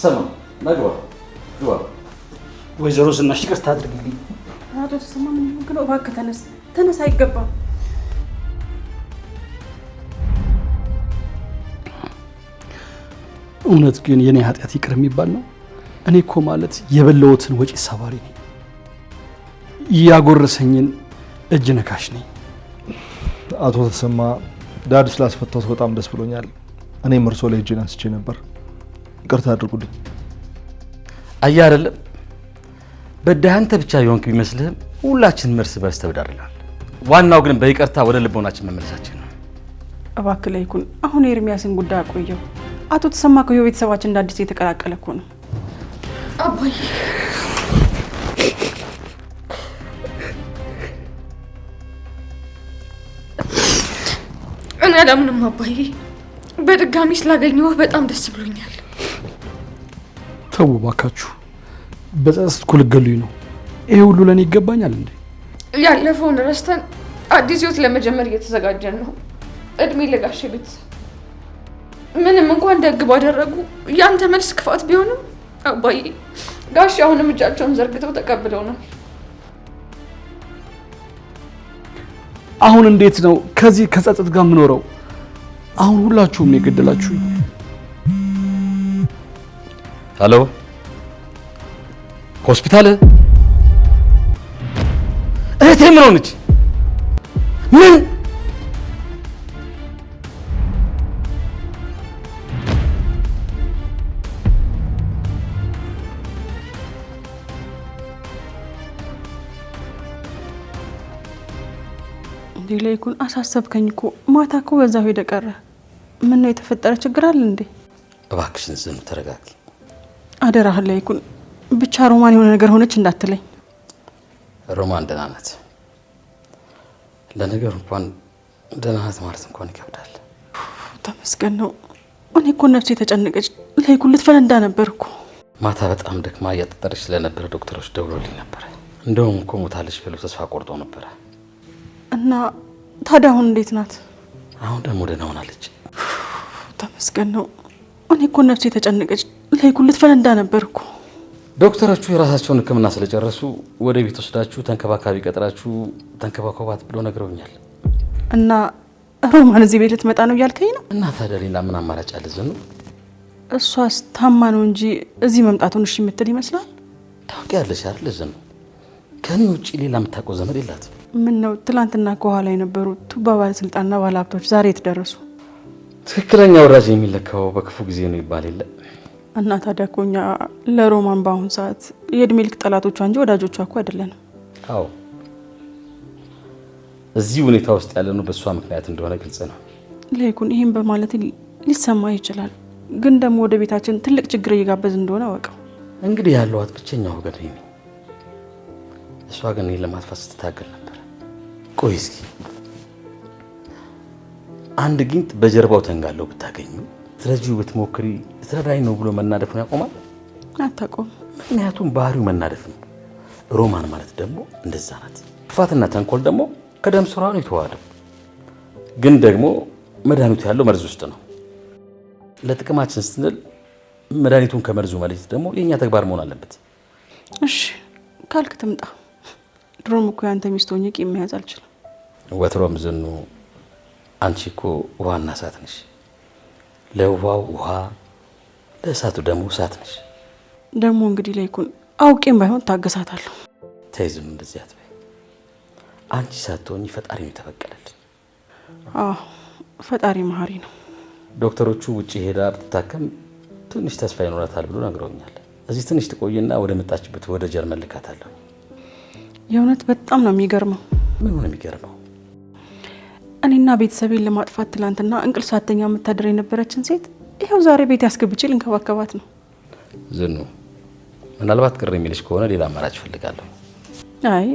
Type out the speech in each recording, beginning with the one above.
ተሰማ ነግባ ግባ። ወይዘሮ ዝናሽ ይቅርታ አድርግልኝ። አቶ ተሰማ ምን ይሆን? እባክህ ተነስ፣ አይገባም። እውነት ግን የኔ ኃጢአት ይቅር የሚባል ነው? እኔ እኮ ማለት የበላሁትን ወጪ ሰባሪ ነኝ። ያጎረሰኝን እጅ ነካሽ ነኝ። አቶ ተሰማ ዳድ ስላስፈታሁት በጣም ደስ ብሎኛል። እኔም እርሶ ላይ እጄን አንስቼ ነበር። ይቅርታ አድርጉልኝ። አየህ አይደለም በዳህ አንተ ብቻ የሆንክ ቢመስልህም ሁላችንም እርስ በርስ ተበዳድረናል። ዋናው ግን በይቅርታ ወደ ልቦናችን መመለሳችን ነው። እባክህ ላይ ይኩን። አሁን የኤርሚያስን ጉዳይ አቆየው። አቶ ተሰማ እኮ የቤተሰባችን እንደ አዲስ የተቀላቀለ እኮ ነው። አባዬ እኔ አላምንም። አባዬ በድጋሚ ስላገኘሁህ በጣም ደስ ብሎኛል። ተው እባካችሁ፣ በጸጸት እኮ ልትገሉኝ ነው። ይሄ ሁሉ ለእኔ ይገባኛል እንዴ? ያለፈውን ረስተን አዲስ ህይወት ለመጀመር እየተዘጋጀን ነው። እድሜ ለጋሼ ቤተሰብ። ምንም እንኳን ደግ ባደረጉ ያንተ መልስ ክፋት ቢሆንም አባዬ ጋሼ አሁንም እጃቸውን ዘርግተው ተቀብለውናል። አሁን እንዴት ነው ከዚህ ከጸጸት ጋር የምኖረው? አሁን ሁላችሁም ነው የገደላችሁኝ። ሄሎ ሆስፒታል እህቴ ምን ሆነች? ምን እንዴ ላይ ይኩን አሳሰብከኝ እኮ። ማታ እኮ በዛው ሄደ ቀረ። ምን ነው የተፈጠረ ችግር አለ እንዴ? እባክሽን ዝም ተረጋጊ። አደራህን ላይ ይኩን። ብቻ ሮማን የሆነ ነገር ሆነች እንዳትለኝ። ሮማን ደህና ናት። ለነገሩ እንኳን ደህና ናት ማለት እንኳን ይከብዳል። ተመስገን ነው። እኔ እኮ ነፍሴ ተጨነቀች። ላይ ይኩን ልትፈነዳ ነበር እኮ። ማታ በጣም ደክማ እያጠጠረች ስለነበረ ዶክተሮች ደውሎልኝ ነበር። እንደውም እኮ ሞታለች ብለው ተስፋ ቆርጦ ነበረ። እና ታዲያ አሁን እንዴት ናት? አሁን ደግሞ ደህና ሆናለች። ተመስገን ነው። እኔ እኮ ነፍሴ ተጨነቀች። ላይ ይኩን ልትፈነዳ ነበር እኮ። ዶክተሮቹ የራሳቸውን ሕክምና ስለጨረሱ ወደ ቤት ወስዳችሁ ተንከባካቢ ቀጥራችሁ ተንከባከባት ብሎ ነግረውኛል። እና ሮማን እዚህ ቤት ልትመጣ ነው እያልከኝ ነው? እና ታዲያ ሌላ ምን አማራጭ አለ ዝኑ? እሷስ ታማ ነው እንጂ እዚህ መምጣቱን እሺ የምትል ይመስላል? ታውቂያለሽ አይደል ዝኑ? ከኔ ውጪ ሌላ የምታውቀው ዘመድ የላት። ምን ነው ትላንትና ከኋላ የነበሩ ቱባ ባለስልጣንና ባለሀብቶች ዛሬ የተደረሱ? ትክክለኛ ወዳጅ የሚለካው በክፉ ጊዜ ነው ይባል የለ? እና ታዲያ እኮ እኛ ለሮማን በአሁኑ ሰዓት የእድሜ ልክ ጠላቶቿ እንጂ ወዳጆቿ እኮ አይደለንም። አዎ እዚህ ሁኔታ ውስጥ ያለነው በእሷ ምክንያት እንደሆነ ግልጽ ነው። ለይኩን ይህን በማለት ሊሰማ ይችላል፣ ግን ደግሞ ወደ ቤታችን ትልቅ ችግር እየጋበዝ እንደሆነ አወቀው። እንግዲህ ያለዋት ብቸኛ ወገን ነኝ። እሷ ግን ይህን ለማጥፋት ስትታገል ነበር። ቆይ እስኪ አንድ ጊንጥ በጀርባው ተንጋለው ብታገኙ ስለዚህ ብትሞክሪ ትረዳኝ ነው ብሎ መናደፉን ያቆማል? አታቆም። ምክንያቱም ባህሪው መናደፍ ነው። ሮማን ማለት ደግሞ እንደዛ ናት። ክፋትና ተንኮል ደግሞ ከደም ስሯ ነው የተዋሃደው። ግን ደግሞ መድኃኒቱ ያለው መርዝ ውስጥ ነው። ለጥቅማችን ስንል መድኃኒቱን ከመርዙ መለየት ደግሞ የእኛ ተግባር መሆን አለበት። እሺ ካልክ ትምጣ። ድሮም እኮ ያንተ ሚስት ሆኜ ቂም መያዝ አልችልም። ወትሮም ዝኑ አንቺ እኮ ውሃና እሳት ነሽ። ለውሃው ውሃ ለእሳቱ ደግሞ እሳት ነሽ። ደግሞ እንግዲህ ላይ ይኩን አውቄም ባይሆን ታገሳታለሁ። ተይ ዝኑ እንደዚህ አትበይ። አንቺ ሳትሆኚ ፈጣሪ ነው የተበቀለልኝ። አዎ ፈጣሪ መሀሪ ነው። ዶክተሮቹ ውጪ ሄዳ ብትታከም ትንሽ ተስፋ ይኖራታል ብሎ ነግረውኛል። እዚህ ትንሽ ትቆይና ወደ መጣችበት ወደ ጀርመን ልካታለሁ። የእውነት በጣም ነው የሚገርመው። ምን ሆነ የሚገርመው? እኔና ቤተሰቤን ለማጥፋት ትላንትና እንቅልፍ ሳተኛ የምታደር የነበረችን ሴት ይኸው ዛሬ ቤት ያስገብቼ ልንከባከባት ነው። ዝኑ ምናልባት ቅር የሚልሽ ከሆነ ሌላ አማራጭ እፈልጋለሁ። አይ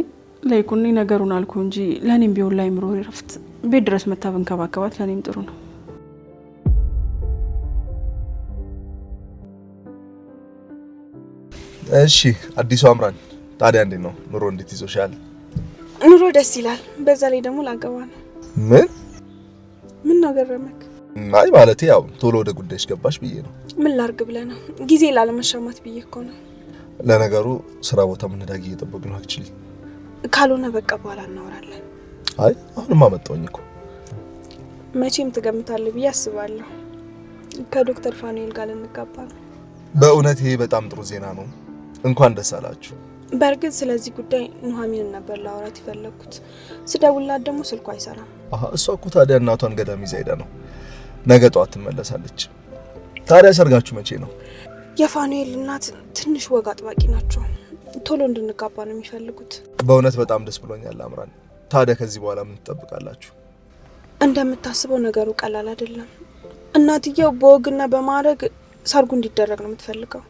ለይኩን ነገሩን አልኩ እንጂ ለኔም ቢሆን ላይ ምሮ ይረፍት ቤት ድረስ መታ ብንከባከባት ለኔም ጥሩ ነው። እሺ አዲሱ አምራን ታዲያ እንዴት ነው ኑሮ? እንዴት ይዞሻል? ኑሮ ደስ ይላል። በዛ ላይ ደግሞ ላገባ ነው። ምን ነው ገረመክ? አይ ማለቴ ያው ቶሎ ወደ ጉዳይሽ ገባሽ ብዬ ነው። ምን ላርግ ብለህ ነው? ጊዜ ላለመሻማት ብዬ እኮ ነው። ለነገሩ ስራ ቦታ ምን ዳጊ እየጠበቅን ነው አክቹሊ። ካልሆነ በቃ በኋላ እናወራለን። አይ አሁንማ መጣሁኝ እኮ። መቼም ትገምታለህ ብዬ አስባለሁ። ከዶክተር ፋኑኤል ጋር ልንጋባ ነው። በእውነት ይሄ በጣም ጥሩ ዜና ነው። እንኳን ደስ አላችሁ። በእርግጥ ስለዚህ ጉዳይ ኑሐሚንን ነበር ላወራት የፈለኩት። ስደውልላት ደግሞ ስልኳ አይሰራም። እሷ እኮ ታዲያ እናቷን ገዳም ይዛ ሄዳ ነው። ነገ ጧት ትመለሳለች። ታዲያ ሰርጋችሁ መቼ ነው? የፋኑኤል እናት ትንሽ ወግ አጥባቂ ናቸው። ቶሎ እንድንጋባ ነው የሚፈልጉት። በእውነት በጣም ደስ ብሎኛል አምራን። ታዲያ ከዚህ በኋላ ምን ትጠብቃላችሁ? እንደምታስበው ነገሩ ቀላል አይደለም። እናትየው በወግና በማዕረግ ሰርጉ እንዲደረግ ነው የምትፈልገው።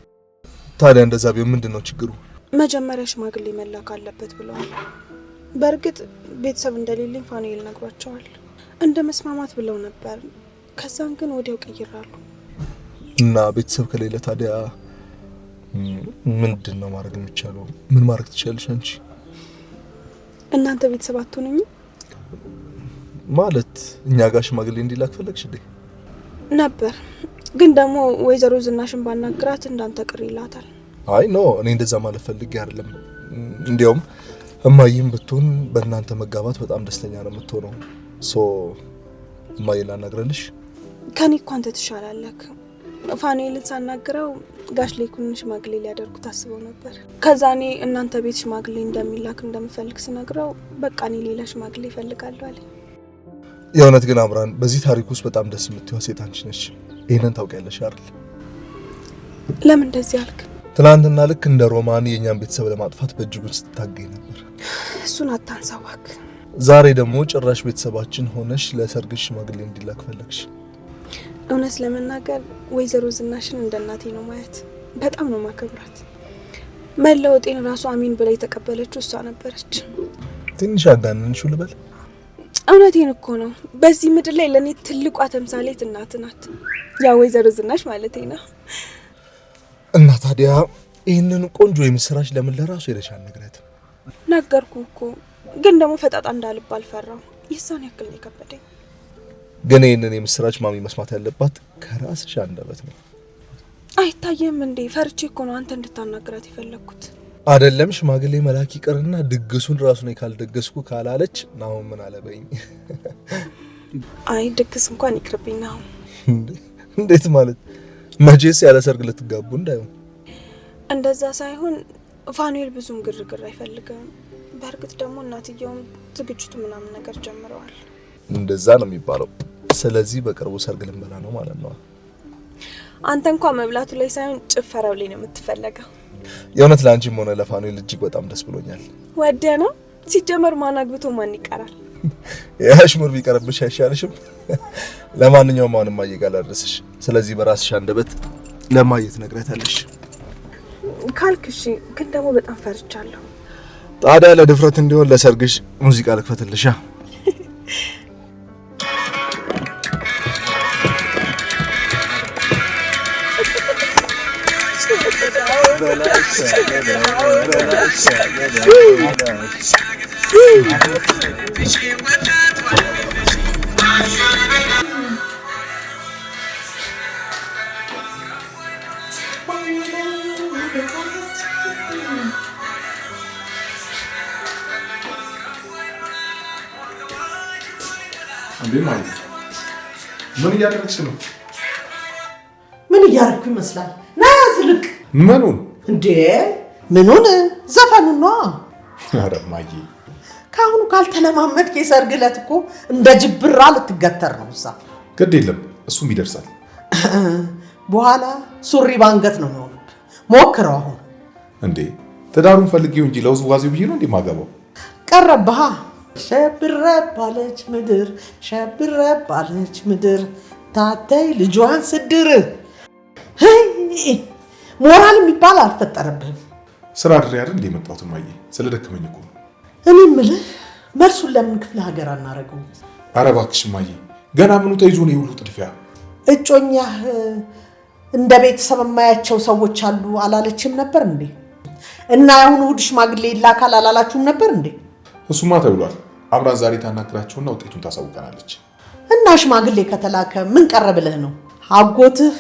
ታዲያ እንደዛ ቢሆን ምንድነው ችግሩ? መጀመሪያ ሽማግሌ መላክ አለበት ብለዋል። በእርግጥ ቤተሰብ እንደሌለኝ ፋኑኤል ነግሯቸዋል። እንደ መስማማት ብለው ነበር። ከዛም ግን ወዲያው ቀይራሉ። እና ቤተሰብ ከሌለ ታዲያ ምንድነው ማድረግ የሚቻለው? ምን ማድረግ ትችላለሽ አንቺ? እናንተ ቤተሰብ አትሆኑኝ ማለት እኛ ጋር ሽማግሌ እንዲላክ ፈለግሽ እንዴ? ነበር ግን ደግሞ ወይዘሮ ዝናሽን ባናግራት እንዳንተ ቅር ይላታል። አይ ኖ እኔ እንደዛ ማለት ፈልጌ አይደለም። እንዲያውም እማዬም ብትሆን በእናንተ መጋባት በጣም ደስተኛ ነው የምትሆነው። እማዬን ላናግረልሽ? ከኔ እኮ አንተ ትሻላለህ። ፋኑኤልን ሳናግረው ጋሽ ሌኩን ሽማግሌ ሊያደርጉ ታስበው ነበር። ከዛ እኔ እናንተ ቤት ሽማግሌ እንደሚላክ እንደምፈልግ ስነግረው በቃ እኔ ሌላ ሽማግሌ እፈልጋለሁ አለ። የእውነት ግን አምራን በዚህ ታሪክ ውስጥ በጣም ደስ የምትይዋ ሴት አንቺ ነሽ። ይሄንን ታውቂያለሽ አይደል? ለምን እንደዚህ አልክ? ትናንትና ልክ እንደ ሮማን የኛን ቤተሰብ ለማጥፋት በእጅጉ ስትታገይ ነበር። እሱን አታንሳዋክ። ዛሬ ደግሞ ጭራሽ ቤተሰባችን ሆነሽ ለሰርግሽ ሽማግሌ እንዲላክ ፈለግሽ። እውነት ለመናገር ወይዘሮ ዝናሽን እንደ እናቴ ነው ማየት። በጣም ነው ማከብራት። መለወጤን ራሱ አሚን ብላ የተቀበለችው እሷ ነበረች። ትንሽ አጋነንሽ ልበል? እውነቴን እኮ ነው። በዚህ ምድር ላይ ለኔ ትልቋ ተምሳሌት እናት ናት። ያ ወይዘሮ ዝናሽ ማለቴ ነው። እና ታዲያ ይሄንን ቆንጆ የምስራች ለምን ለራሱ ሄደሽ አልነግረትም? ነገርኩ እኮ ግን ደግሞ ፈጣጣ እንዳልባል ፈራው። የሷን ያክል ነው የከበደኝ። ግን ይሄንን የምስራች ማሚ መስማት ያለባት ከራስሽ አንደበት ነው። አይታየም እንዴ? ፈርቼ እኮ ነው አንተ እንድታናግራት የፈለኩት። አይደለም ሽማግሌ መላክ ይቀርና ድግሱን ራሱ ነው ካልደገስኩ ካላለች ነው ምን አለበኝ። አይ ድግስ እንኳን ይቅርብኝ ነው። እንዴት ማለት? መቼስ ያለ ሰርግ ልትጋቡ እንዳይሆን። እንደዛ ሳይሆን ፋኑኤል ብዙም ግርግር አይፈልግም። በእርግጥ ደግሞ እናትየውም ዝግጅቱ ምናምን ነገር ጀምረዋል። እንደዛ ነው የሚባለው። ስለዚህ በቅርቡ ሰርግ ልንበላ ነው ማለት ነው። አንተ እንኳን መብላቱ ላይ ሳይሆን ጭፈራው ላይ ነው የምትፈለገው። የእውነት ላንቺም ሆነ ለፋኑኤል እጅግ በጣም ደስ ብሎኛል። ወደ ነው ሲጀመር ማን አግብቶ ማን ይቀራል? ያሽሙር ቢቀርብሽ አይሻልሽም? ለማንኛውም አሁን ማየ ጋር ላድርስሽ። ስለዚህ በራስሽ አንደበት ለማየት ነግረታለሽ ካልክሽ። ግን ደግሞ በጣም ፈርቻለሁ። ታዲያ ለድፍረት እንዲሆን ለሰርግሽ ሙዚቃ ልክፈትልሻ። እንዴ ማይ ምን እያደረግሽ ነው? ምን እያደረኩ ይመስላል? ና ያዝልቅ። ምኑን? እንዴ ምኑን? ዘፈኑን ነው። ኧረ ማይ ካሁኑ ካልተለማመድክ የሰርግ ዕለት እኮ እንደ ጅብራ ልትገተር ነው። እዛ ግድ የለም እሱም ይደርሳል። በኋላ ሱሪ ባንገት ነው የሚሆነው። ሞክረው አሁን። እንዴ ትዳሩን ፈልጌው እንጂ ለውዝዋዜው ብዬ ነው እንዴ ማገባው? ቀረብሃ። ሸብረ ባለች ምድር ሸብረ ባለች ምድር ታተይ ልጇን ስድር። ሞራል የሚባል አልፈጠረብህም። ስራ ድሬ አይደል እንደ መጣሁት ማየ ስለደከመኝ እኮ። እኔ የምልህ መልሱን ለምን ክፍለ ሀገር አናረገው? ኧረ እባክሽ ማየ ገና ምኑ ተይዞ ነው የሁሉ ጥድፊያ? እጮኛህ እንደ ቤተሰብ የማያቸው ሰዎች አሉ አላለችም ነበር እንዴ? እና አሁን እሑድ ሽማግሌ ይላካል አላላችሁም ነበር እንዴ? እሱማ ተብሏል። አብራን ዛሬ ታናግራቸውና ውጤቱን ታሳውቀናለች። እና ሽማግሌ ከተላከ ምን ቀረ ብለህ ነው? አጎትህ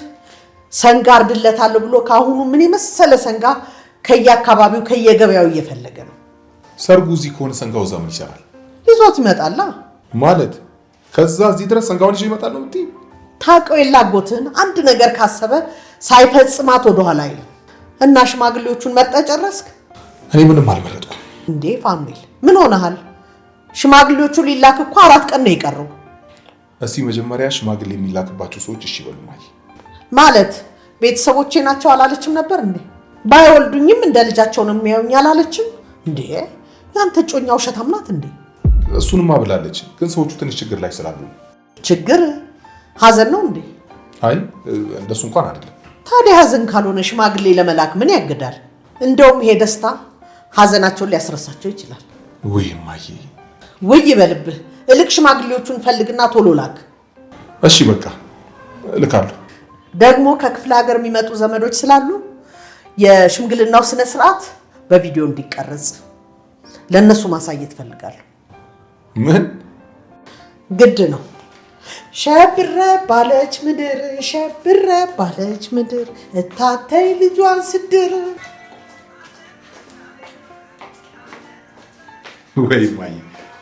ሰንጋ አርድለታለሁ ብሎ ካሁኑ ምን የመሰለ ሰንጋ ከየአካባቢው ከየገበያው እየፈለገ ነው። ሰርጉ እዚህ ከሆነ ሰንጋው እዛ ምን ይሰራል? ይዞት ይመጣላ። ማለት ከዛ እዚህ ድረስ ሰንጋውን ይዞ ይመጣል ነው የምትይኝ? ታውቀው የለ አጎትህን አንድ ነገር ካሰበ ሳይፈጽማት ወደኋላ አይልም። እና ሽማግሌዎቹን መርጠህ ጨረስክ? እኔ ምንም አልመረጥኩም። እንዴ ፋሚል ምን ሆነሃል? ሽማግሌዎቹ ሊላክ እኮ 4 ቀን ነው የቀረው። እስቲ መጀመሪያ ሽማግሌ የሚላክባቸው ሰዎች እሺ በሉ። ማለት ቤተሰቦቼ ናቸው አላለችም ነበር እንዴ? ባይወልዱኝም እንደ ልጃቸው ነው የሚያዩኝ አላለችም እንዴ? ያንተ ጮኛ ውሸታም ናት እንዴ? እሱንማ ብላለች፣ ግን ሰዎቹ ትንሽ ችግር ላይ ስላሉ። ችግር ሀዘን ነው እንዴ? አይ እንደሱ እንኳን አይደለም። ታዲያ ሀዘን ካልሆነ ሽማግሌ ለመላክ ምን ያግዳል? እንደውም ይሄ ደስታ ሀዘናቸውን ሊያስረሳቸው ይችላል። ወይ ማዬ፣ ወይ ይበልብህ። እልክ ሽማግሌዎቹን ፈልግና ቶሎ ላክ። እሺ በቃ እልካለሁ። ደግሞ ከክፍለ ሀገር የሚመጡ ዘመዶች ስላሉ የሽምግልናው ስነ ስርዓት በቪዲዮ እንዲቀረጽ ለነሱ ማሳየት ፈልጋለሁ። ምን ግድ ነው? ሸብረ ባለች ምድር ሸብረ ባለች ምድር እታተይ ልጇን ስድር። ወይ ማዬ፣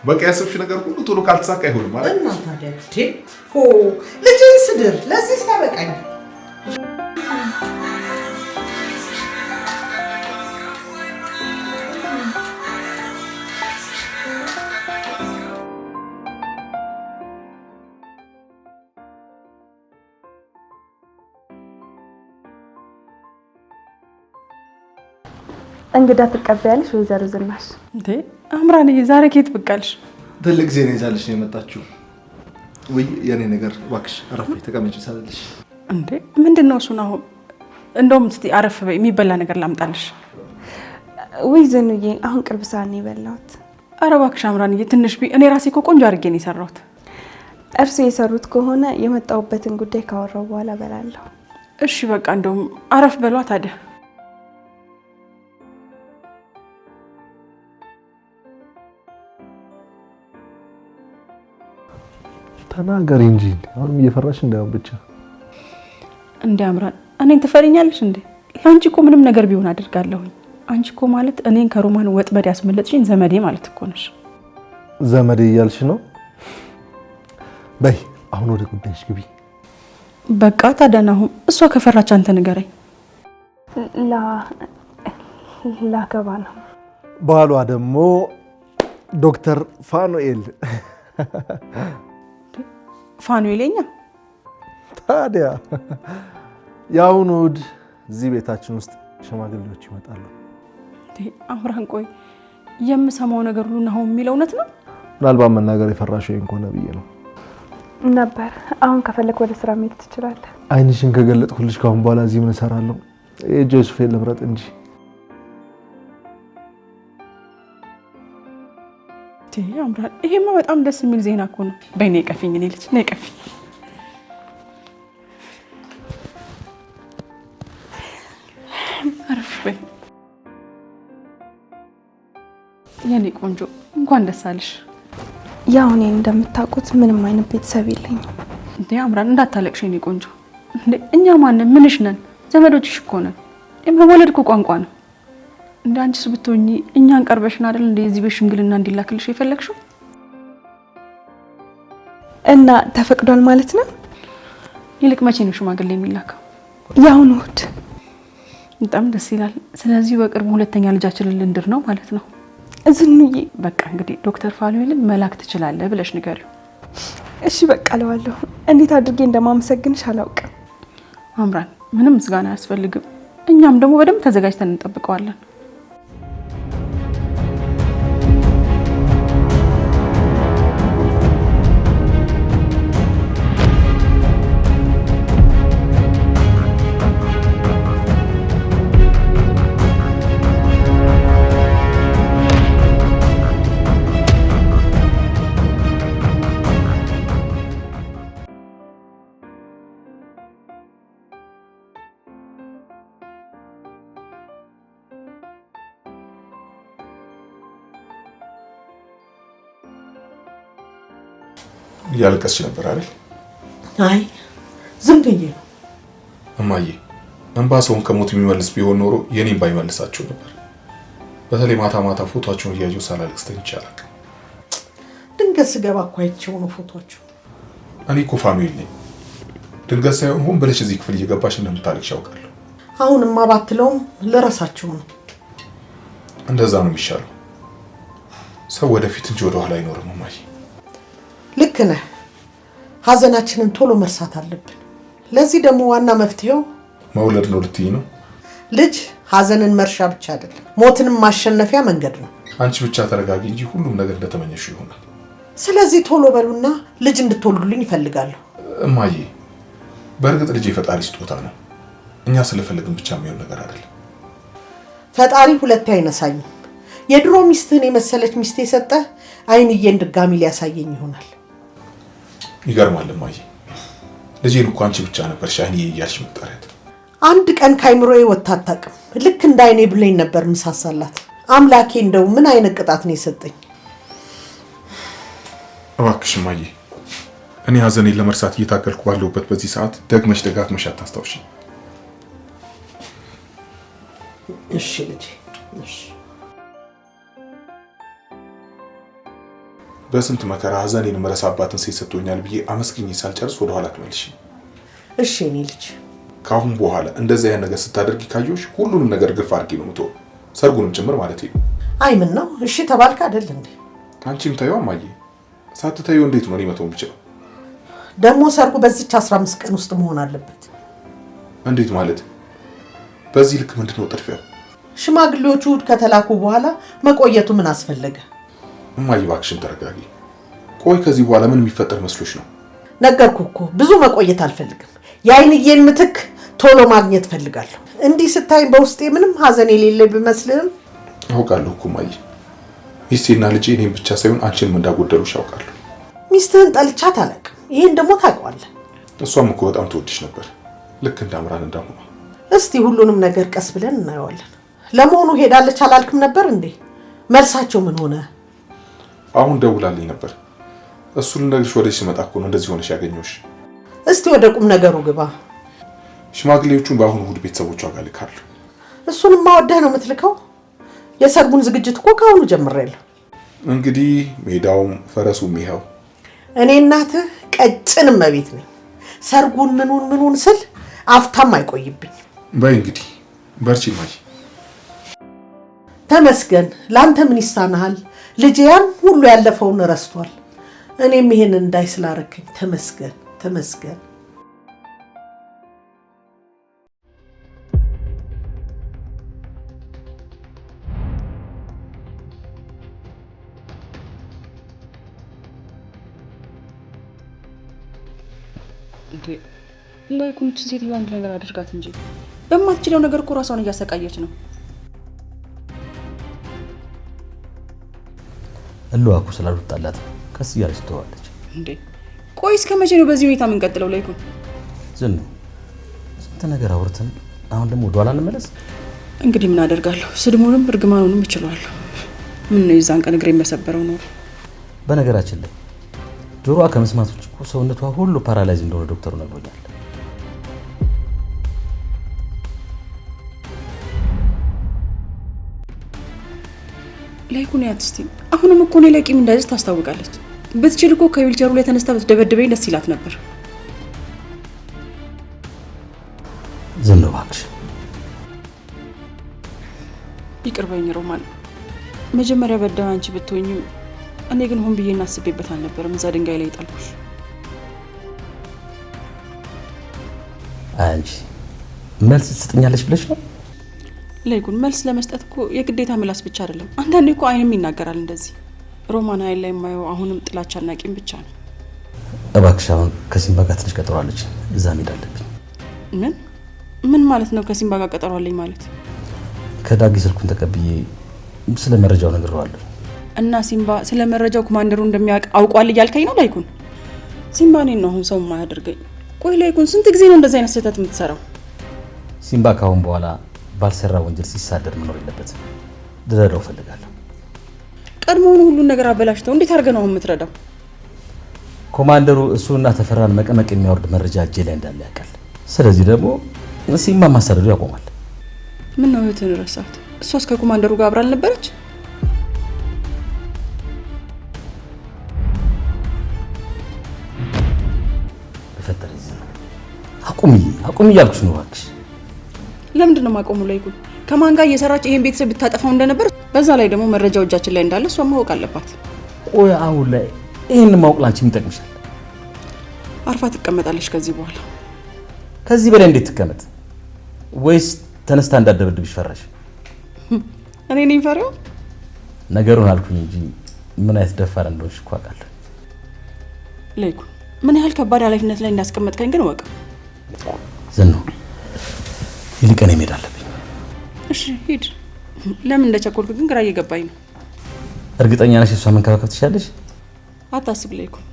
በቃ ያሰብሽ ነገር ሁሉ ቶሎ ካልተሳካ አይሆንም ማለት እና ታዲያ ልጅን ስድር ለዚህ ሳበቃኝ። እንግዳ ትቀበያለሽ ወይዘሮ ዝናሽ? እንዴ አምራን ዛሬ ከየት ብቃልሽ? ትልቅ ዜና ይዛልሽ ነው የመጣችው። ወይ የኔ ነገር እባክሽ አረፍ ተቀመጪ ሳልልሽ። እንዴ ምንድነው እሱ ነው? እንደውም እስቲ አረፍ በይ፣ የሚበላ ነገር ላምጣልሽ። ወይ ዝኑዬ አሁን ቅርብ ሰዓት ነው የበላሁት። ኧረ እባክሽ አምራንዬ ትንሽ ቢ እኔ ራሴ እኮ ቆንጆ አድርጌ ነው የሰራሁት። እርሱ የሰሩት ከሆነ የመጣሁበትን ጉዳይ ካወራው በኋላ በላለሁ። እሺ በቃ እንደውም አረፍ በሏ ታዲያ። ተናገሪ እንጂ አሁንም እየፈራሽ እንዳይሆን ብቻ። እንዴ አምራን እኔን ትፈሪኛለሽ እንዴ? ላንቺ እኮ ምንም ነገር ቢሆን አድርጋለሁ። አንቺ እኮ ማለት እኔን ከሮማን ወጥመድ ያስመለጥሽኝ ዘመዴ ማለት እኮ ነሽ። ዘመዴ እያልሽ ነው? በይ አሁን ወደ ጉዳይሽ ግቢ። በቃ ታዲያ አሁን እሷ ከፈራች አንተ ንገረኝ። ላገባ ነው። ባሏ ደግሞ ዶክተር ፋኑኤል። ፋኑኤልኛ ታዲያ የአሁኑ እሑድ እዚህ ቤታችን ውስጥ ሽማግሌዎች ይመጣሉ። አምራን ቆይ የምሰማው ነገር ሁሉ አሁን የሚለው እውነት ነው? ምናልባት መናገር የፈራሽው ይሄን ከሆነ ብዬ ነው ነበር። አሁን ከፈለክ ወደ ስራ መሄድ ትችላለህ። አይንሽን ከገለጥኩልሽ ካሁን በኋላ እዚህ ምን እሰራለሁ? ጆሴፍን ልምረጥ እንጂ። አምራን ይሄማ በጣም ደስ የሚል ዜና እኮ ነው። በይ ነይ ቀፊኝ፣ እኔ ልጅ ነይ ቀፊኝ። አረፍ በይ የኔ ቆንጆ፣ እንኳን ደስ አለሽ። ያው እኔ እንደምታውቁት ምንም አይነት ቤተሰብ የለኝም። እንዴ አምራን እንዳታለቅሽ የኔ ቆንጆ። እንዴ እኛ ማንን ምንሽ ነን? ዘመዶችሽ እኮ ነን። መወለድ እኮ ቋንቋ ነው። እንደ አንቺስ ብትሆኚ እኛን ቀርበሽን አይደል እንደ እዚህ ቤት ሽምግልና እንዲላክልሽ የፈለግሽው? እና ተፈቅዷል ማለት ነው? ይልቅ መቼ ነው ሽማግሌ የሚላከው? ያሁኑ እሑድ። በጣም ደስ ይላል። ስለዚህ በቅርቡ ሁለተኛ ልጃችንን ልንድር ነው ማለት ነው። ዝኑዬ በቃ እንግዲህ ዶክተር ፋኑኤልን መላክ ትችላለህ ብለሽ ንገሪው። እሺ በቃ እለዋለሁ። እንዴት አድርጌ እንደማመሰግንሽ አላውቅም። አምራን ምንም ምስጋና አያስፈልግም። እኛም ደግሞ በደንብ ተዘጋጅተን እንጠብቀዋለን። እያለቀስሽ ነበር አይደል? አይ ዝም ብዬ ነው። እማዬ እንባ ሰውን ከሞት የሚመልስ ቢሆን ኖሮ የኔን ባይመልሳቸው ነበር። በተለይ ማታ ማታ ፎቶአቸውን እያየሁ ሳላለቅስ ተኝቼ አላውቅም። ድንገት ስገባ እኮ አይቼው ነው ፎቶአቸው። እኔ እኮ ፋሚሊ ነኝ። ድንገት ሳይሆን ሆን ብለሽ እዚህ ክፍል እየገባሽ እንደምታለቅሽ ያውቃለሁ። አሁንማ ባትለውም ልረሳቸው ነው። እንደዛ ነው የሚሻለው። ሰው ወደፊት እንጂ ወደ ኋላ አይኖርም እማዬ። ልክ ነህ። ሀዘናችንን ቶሎ መርሳት አለብን። ለዚህ ደግሞ ዋና መፍትሄው መውለድ ነው ልትይ ነው? ልጅ ሀዘንን መርሻ ብቻ አይደለም፣ ሞትንም ማሸነፊያ መንገድ ነው። አንቺ ብቻ ተረጋጊ እንጂ ሁሉም ነገር እንደተመኘሽው ይሆናል። ስለዚህ ቶሎ በሉና ልጅ እንድትወልዱልኝ ይፈልጋለሁ። እማዬ በእርግጥ ልጅ የፈጣሪ ስጦታ ነው። እኛ ስለፈለግን ብቻ የሚሆን ነገር አይደለም። ፈጣሪ ሁለቴ አይነሳኝም። የድሮ ሚስትህን የመሰለች ሚስት የሰጠ አይንዬን ድጋሚ ሊያሳየኝ ይሆናል። ይገርማል እማዬ። ልጄን እኮ አንቺ ብቻ ነበርሽ አይንዬ እያልሽ መጣሪያት። አንድ ቀን ካይምሮዬ ወጥታ አታውቅም። ልክ እንደ አይኔ ብለኝ ነበር ምሳሳላት። አምላኬ እንደው ምን አይነት ቅጣት ነው የሰጠኝ? እባክሽ እማዬ፣ እኔ ሀዘኔን ለመርሳት እየታገልኩ ባለሁበት በዚህ ሰዓት ደግመሽ ደጋግመሽ አታስታውሺ። እሺ ልጄ እሺ። በስንት መከራ ሀዘኔን መረሳባትን ሴት ሰጥቶኛል ብዬ አመስግኜ ሳልጨርስ ወደ ኋላ ትመልሽ። እሺ እኔ ልጅ ካሁን በኋላ እንደዚህ አይነት ነገር ስታደርጊ ካየሁሽ ሁሉንም ነገር ግፍ አድርጊ ነው የምትወው፣ ሰርጉንም ጭምር ማለት ነው። አይ ምን ነው እሺ ተባልክ አይደል እንዴ? አንቺም ታዩ እማዬ፣ ሳትታዩ እንዴት ነው እኔ መተው የምችለው? ደግሞ ሰርጉ በዚች 15 ቀን ውስጥ መሆን አለበት። እንዴት ማለት? በዚህ ልክ ምንድነው ጥድፊያው? ሽማግሌዎቹ ከተላኩ በኋላ መቆየቱ ምን አስፈለገ? እማዬ እባክሽን ተረጋጊ። ቆይ ከዚህ በኋላ ምን የሚፈጠር መስሎሽ ነው? ነገርኩ እኮ ብዙ መቆየት አልፈልግም። የአይንዬን ምትክ ቶሎ ማግኘት ፈልጋለሁ። እንዲህ ስታይ በውስጤ ምንም ሀዘን የሌለ ቢመስልም አውቃለሁ እኮ እማዬ፣ ሚስቴና ልጄ እኔም ብቻ ሳይሆን አንቺንም እንዳጎደሉሽ አውቃለሁ። ሚስትህን ጠልቻት አላውቅም። ይሄን ደግሞ ታውቀዋለህ። እሷም እኮ በጣም ትወድሽ ነበር፣ ልክ እንዳምራን እንዳሁኗ። እስቲ ሁሉንም ነገር ቀስ ብለን እናየዋለን። ለመሆኑ ሄዳለች አላልክም ነበር እንዴ? መልሳቸው ምን ሆነ? አሁን ደውላልኝ ነበር። እሱን ልነግርሽ ወደዚህ ስመጣ እኮ ነው እንደዚህ ሆነሽ ያገኘሁሽ። እስቲ ወደ ቁም ነገሩ ግባ። ሽማግሌዎቹን በአሁኑ እሑድ ቤተሰቦቿ ጋር ልካለሁ። እሱንማ ወደህ ነው የምትልከው? የሰርጉን ዝግጅት እኮ ከአሁኑ ጀምሬያለሁ። እንግዲህ ሜዳውም ፈረሱም ይኸው። እኔ እናትህ ቀጭን እመቤት ነኝ። ሰርጉን ምኑን ስል አፍታም አይቆይብኝ። በይ እንግዲህ በርቺ እማዬ። ተመስገን። ለአንተ ምን ይሳናሃል? ልጄ ያን ሁሉ ያለፈውን ረስቷል። እኔም ይሄን እንዳይ ስላረከኝ ተመስገን ተመስገን። ላይኩንች ሴትዮ አንድ ነገር አድርጋት እንጂ በማትችለው ነገር እኮ ራሷን እያሰቃየች ነው። እልዋኩ ስላልወጣላት ቀስ እያለች ትተዋለች። እንዴ ቆይ እስከ መቼ ነው በዚህ ሁኔታ የምንቀጥለው? ላይኩን ዝኑ ስንት ነገር አውርተን አሁን ደግሞ ወደ ኋላ እንመለስ? እንግዲህ ምን አደርጋለሁ? ስድሙንም እርግማኑንም እችላለሁ። ምን ነው የዛን ቀን እግሬ የመሰበረው ነው። በነገራችን ላይ ጆሮዋ ከመስማት ውጭ እኮ ሰውነቷ ሁሉ ፓራላይዝ እንደሆነ ዶክተሩ ነግሮኛል። ላይኩን ያትስቲ አሁንም እኮ ነው ለቂም እንዳይዝ ታስታውቃለች። ብትችል እኮ ከዊልቸሩ ላይ ተነስታ ብትደበድበኝ ደስ ይላት ነበር። ዝም ነው እባክሽ። ይቅርበኝ ሮማን። መጀመሪያ በደም አንቺ ብትሆኝም እኔ ግን ሆን ብዬ እናስቤበት አልነበረም እዛ ድንጋይ ላይ ጣልኩሽ። አንቺ መልስ ትሰጥኛለሽ ብለሽ ነው? ላይኩን መልስ ለመስጠት እኮ የግዴታ ምላስ ብቻ አይደለም። አንዳንዴ እኮ አይንም ይናገራል እንደዚህ። ሮማን አይን ላይ የማየው አሁንም ጥላቻና ቂም ብቻ ነው። እባክሽ አሁን ከሲምባ ጋር ትንሽ ቀጠሮ አለች፣ እዛ መሄድ አለብኝ። ምን ማለት ነው? ከሲምባ ጋር ቀጠሮ አለኝ ማለት? ከዳጊ ስልኩን ተቀብዬ ስለ መረጃው ነግሬዋለሁ። እና ሲምባ ስለ መረጃው ኮማንደሩ እንደሚያውቅ አውቋል እያልከኝ ነው? ላይኩን ሲምባ እኔን ነው አሁን ሰው የማያደርገኝ። ቆይ ላይኩን ስንት ጊዜ ነው እንደዚህ አይነት ስህተት የምትሰራው? ሲምባ ካሁን በኋላ ባልሰራ ወንጀል ሲሳደር መኖር የለበትም። ልረዳው እፈልጋለሁ። ቀድሞውን ሁሉን ነገር አበላሽተው እንዴት አድርገህ ነው የምትረዳው? ኮማንደሩ እሱና ተፈራን መቀመቅ የሚያወርድ መረጃ እጄ ላይ እንዳለ ያውቃል። ስለዚህ ደግሞ ሲማ ማሳደዱ ያቆማል። ምን ነው እህትን ረሳት? እሷስ ከኮማንደሩ ጋር አብራ አልነበረች? በፈጠረኝ አቁሚ እያልኩሽ ነው እባክሽ። ለምንድን ነው ማቆሙ? ላይ ይኩን ከማን ጋር እየሰራች ይሄን ቤተሰብ ብታጠፋው እንደነበር፣ በዛ ላይ ደግሞ መረጃው እጃችን ላይ እንዳለ እሷ ማወቅ አለባት። ቆይ አሁን ላይ ይሄን ማወቅ ላንቺ ይጠቅምሻል? አርፋ ትቀመጣለች ከዚህ በኋላ። ከዚህ በላይ እንዴት ትቀመጥ? ወይስ ተነስታ እንዳደበድብሽ ፈራሽ? እኔ ነኝ ፈሪው? ነገሩን አልኩኝ እንጂ ምን አይነት ደፋር እንደሆንሽ እኮ አውቃለሁ። ለይኩን ምን ያህል ከባድ ኃላፊነት ላይ እንዳስቀመጥከኝ ግን ወቅ ዝኑ ይልቀን መሄድ አለብኝ። እሺ ሂድ። ለምን እንደቸኮልኩ ግን ግራ እየገባኝ ነው። እርግጠኛ ነሽ እሷ መንከባከብ ትችላለሽ? አታስብ ለይኩን፣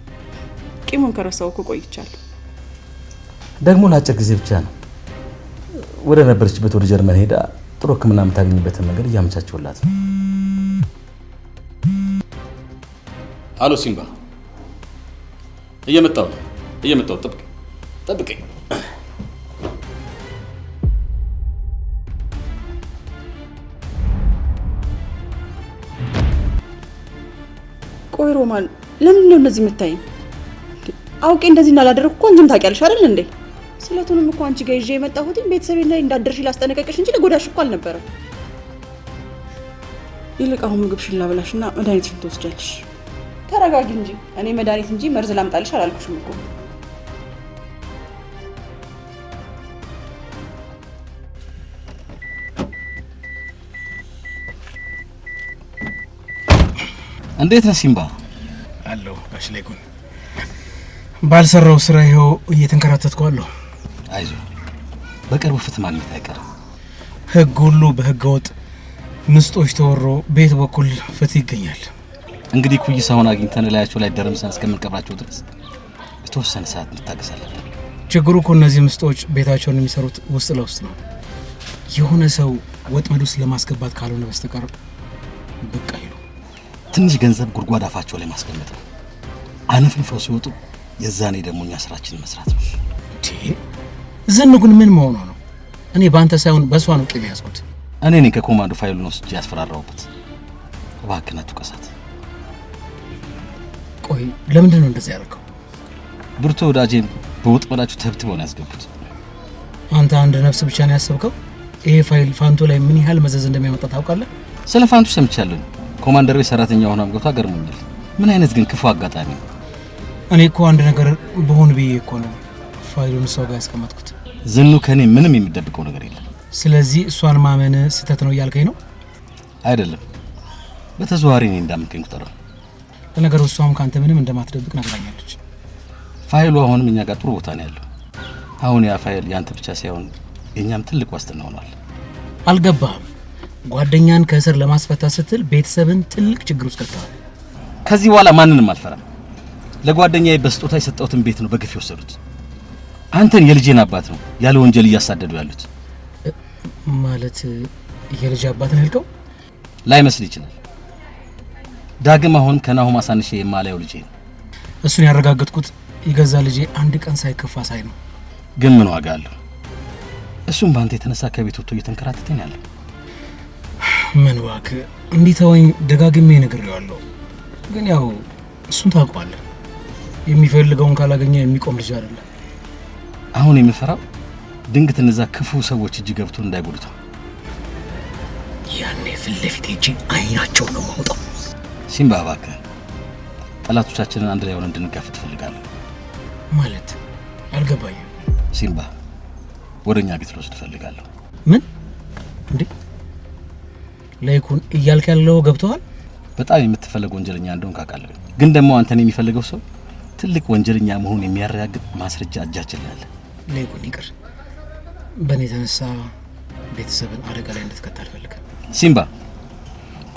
ቂሙን ከረሳው እኮ ቆይቻለሁ። ደግሞ ለአጭር ጊዜ ብቻ ነው። ወደ ነበረችበት ወደ ጀርመን ሄዳ ጥሩ ሕክምና የምታገኝበትን መንገድ እያመቻቸውላት ነው። አሎ ሲምባ፣ እየመጣሁ ጠብቀኝ። ቆይ ሮማን፣ ለምን ነው እንደዚህ የምታይኝ? አውቄ እንደዚህ እንዳላደረኩ እኮ አንቺም ታውቂያለሽ አይደል እንዴ? ስለቱንም እኮ አንቺ ጋር ይዤ የመጣሁት ቤተሰቤን ላይ እንዳደርሽ ላስጠነቀቅሽ እንጂ ለጎዳሽ እኮ አልነበረም። ይልቅ አሁን ምግብሽን ላብላሽና መድኃኒትሽን ትወስጃለሽ። ተረጋጊ እንጂ እኔ መድኃኒት እንጂ መርዝ ላምጣልሽ አላልኩሽም እኮ። እንዴት ነህ ሲምባ? አለሁ ጋሽ ላይኩን። ባልሰራው ስራ ይኸው እየተንከራተትኩ አለሁ። አይዞህ፣ በቅርቡ ፍትህ ማግኘት አይቀርም። ህግ ሁሉ በህገ ወጥ ምስጦች ተወሮ ቤት በኩል ፍትህ ይገኛል። እንግዲህ ኩይሳውን አግኝተን ላያቸው ላይ ደረምሰን እስከምንቀብራቸው ድረስ የተወሰነ ሰዓት መታገስ አለብን። ችግሩ እኮ እነዚህ ምስጦች ቤታቸውን የሚሰሩት ውስጥ ለውስጥ ነው። የሆነ ሰው ወጥመድ ውስጥ ለማስገባት ካልሆነ በስተቀር በቃ ይሉ ትንሽ ገንዘብ ጉድጓድ አፋቸው ላይ ማስቀመጥ ነው። አነፍንፈው ሲወጡ የዛኔ ደግሞ እኛ ስራችንን መስራት ነው። ዝኑ ግን ምን መሆኑ ነው? እኔ በአንተ ሳይሆን በእሷ ነው ቂም ያዝኩት። እኔ ነኝ ከኮማንዶ ፋይሉን ወስጄ ያስፈራራሁበት። እባክህ አትውቀሳት። ቆይ ለምንድን ነው እንደዚህ ያደረገው? ብርቱ ወዳጄን በወጥመዳችሁ ተብትበው ነው ያስገቡት። አንተ አንድ ነፍስ ብቻ ነው ያሰብከው? ይሄ ፋይል ፋንቱ ላይ ምን ያህል መዘዝ እንደሚያመጣ ታውቃለህ? ስለ ፋንቱ ሰምቻለሁ። ኮማንደር ቤት ሰራተኛ ሆና አምገቷ ገርሞኛል። ምን አይነት ግን ክፉ አጋጣሚ ነው። እኔ እኮ አንድ ነገር በሆን ብዬ እኮ ነው ፋይሉን እሷ ጋር ያስቀመጥኩት። ዝኑ ከኔ ምንም የሚደብቀው ነገር የለም። ስለዚህ እሷን ማመን ስህተት ነው እያልከኝ ነው? አይደለም፣ በተዘዋዋሪ እኔ እንዳምከኝ ቁጠረው። ለነገሩ እሷም ካንተ ምንም እንደማትደብቅ ነግራኛለች። ፋይሉ አሁንም እኛ ጋር ጥሩ ቦታ ነው ያለው። አሁን ያ ፋይል ያንተ ብቻ ሳይሆን የኛም ትልቅ ዋስትና ሆኗል። አልገባህም? ጓደኛን ከእስር ለማስፈታት ስትል ቤተሰብን ትልቅ ችግር ውስጥ ከተዋል። ከዚህ በኋላ ማንንም አልፈራም። ለጓደኛዬ በስጦታ የሰጠሁትን ቤት ነው በግፍ የወሰዱት። አንተን የልጄን አባት ነው ያለ ወንጀል እያሳደዱ ያሉት። ማለት የልጅ አባት ነው ያልከው? ላይመስል ይችላል። ዳግም አሁንም ከናሆም አሳንሼ የማላየው ልጄ ነው። እሱን ያረጋገጥኩት የገዛ ልጄ አንድ ቀን ሳይከፋ ሳይ ነው። ግን ምን ዋጋ አለው? እሱም በአንተ የተነሳ ከቤት ወጥቶ እየተንከራተተኝ ያለው። ምን ዋክ እንዲተወኝ ደጋግሜ ነግሬዋለሁ። ግን ያው እሱን ታውቀዋለህ፣ የሚፈልገውን ካላገኘ የሚቆም ልጅ አይደለም። አሁን የምፈራው ድንገት እነዛ ክፉ ሰዎች እጅ ገብቶ እንዳይጎዱት። ያኔ ፊት ለፊት ሄጄ አይናቸውን ነው የማውጣው። ሲምባ እባክህ፣ ጠላቶቻችንን አንድ ላይ ሆነን እንድንጋፈጥ እፈልጋለሁ። ማለት አልገባኝም። ሲምባ፣ ወደኛ ቤት ልወስድ እፈልጋለሁ። ምን እንዴ? ላይኩን እያልክ ያለው ገብተዋል? በጣም የምትፈልግ ወንጀለኛ እንደሆን ካውቃለሁ። ግን ደግሞ አንተን የሚፈልገው ሰው ትልቅ ወንጀለኛ መሆኑን የሚያረጋግጥ ማስረጃ እጃችን ላይ አለ። ላይኩን ይቅር፣ በእኔ የተነሳ ቤተሰብን አደጋ ላይ እንድትከት አልፈልግም። ሲምባ፣